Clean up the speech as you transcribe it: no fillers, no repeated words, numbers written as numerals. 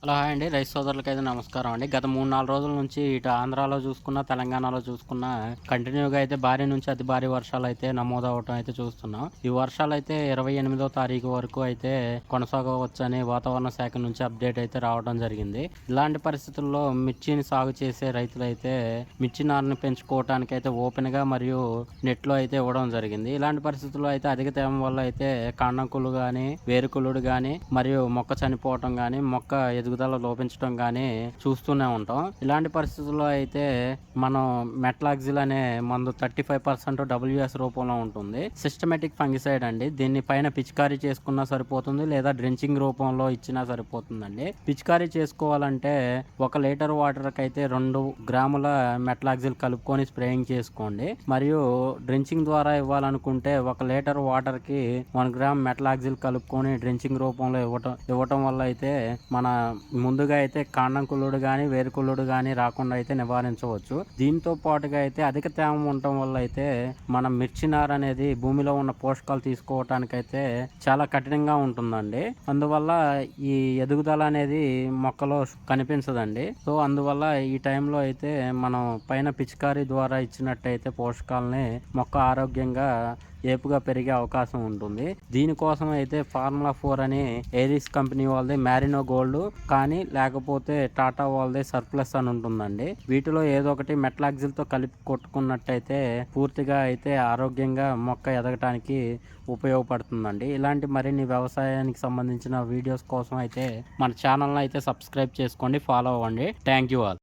Hello! Hi అండి. రైతు సోదరులకైతే నమస్కారం అండి. గత 3, 4 రోజుల నుంచి ఇటు ఆంధ్రాలో చూసుకున్నా, తెలంగాణలో చూసుకున్నా కంటిన్యూగా అయితే భారీ నుంచి అతి భారీ వర్షాలైతే నమోదవ్వటం అయితే చూస్తున్నాం. ఈ వర్షాలైతే 28వ తారీఖు వరకు అయితే కొనసాగవచ్చని వాతావరణ శాఖ నుంచి అప్డేట్ అయితే రావడం జరిగింది. ఇలాంటి పరిస్థితుల్లో మిర్చిని సాగు చేసే రైతులైతే మిర్చి నారుని పెంచుకోవటానికైతే ఓపెన్‌గా మరియు నెట్‌లో అయితే ఇవ్వడం జరిగింది. ఇలాంటి పరిస్థితుల్లో అయితే అధిక తేమ వల్ల అయితే కాండం కుళ్ళు గానీ, వేరుకుళ్ళుడు గానీ మరియు మొక్క చనిపోవటం గానీ, మొక్క ఎదుగుదల లోపించడం గానీ చూస్తూనే ఉంటాం. ఇలాంటి పరిస్థితుల్లో అయితే మనం మెట్లాక్సిల్ అనే మందు 35% WS రూపంలో ఉంటుంది. సిస్టమాటిక్ ఫంగిసైడ్ అండి. దీన్ని పైన పిచికారీ చేసుకున్నా సరిపోతుంది, లేదా డ్రెంచింగ్ రూపంలో ఇచ్చినా సరిపోతుందండి. పిచికారీ చేసుకోవాలంటే 1 లీటర్ వాటర్‌కి అయితే 2 గ్రాముల మెట్లాక్సిల్ కలుపుకొని స్ప్రేయింగ్ చేసుకోండి. మరియు డ్రెంచింగ్ ద్వారా ఇవ్వాలనుకుంటే 1 లీటర్ వాటర్‌కి 1 గ్రామ్ మెట్లాక్సిల్ కలుపుకొని డ్రెంచింగ్ రూపంలో ఇవ్వటం వల్ల అయితే మన ముందుగా అయితే కాండం కుళ్ళుడు గానీ, వేరుకుళ్ళుడు గానీ రాకుండా అయితే నివారించవచ్చు. దీంతో పాటుగా అయితే అధిక తేమ ఉండటం వల్ల అయితే మన మిర్చి నారు అనేది భూమిలో ఉన్న పోషకాలు తీసుకోవటానికైతే చాలా కఠినంగా ఉంటుందండి. అందువల్ల ఈ ఎదుగుదల అనేది మొక్కలో కనిపించదండి. సో, అందువల్ల ఈ టైంలో అయితే మనం పైన పిచికారీ ద్వారా ఇచ్చినట్టయితే పోషకాలని మొక్క ఆరోగ్యంగా ఏపుగా పెరిగే అవకాశం ఉంటుంది. దీనికోసం అయితే ఫార్ములా 4 అని ఏరిస్ కంపెనీ వాళ్ళది మ్యారినో గోల్డ్ కానీ, లేకపోతే టాటా వాళ్ళది సర్ప్లస్ అని ఉంటుందండి. వీటిలో ఏదో ఒకటి మెట్లాక్సిల్‌తో కలిపి కొట్టుకున్నట్టయితే పూర్తిగా అయితే ఆరోగ్యంగా మొక్క ఎదగటానికి ఉపయోగపడుతుందండి. ఇలాంటి మరిన్ని వ్యవసాయానికి సంబంధించిన వీడియోస్ కోసం అయితే మన ఛానల్‌ని అయితే సబ్స్క్రైబ్ చేసుకోండి, ఫాలో అవ్వండి. Thank you all.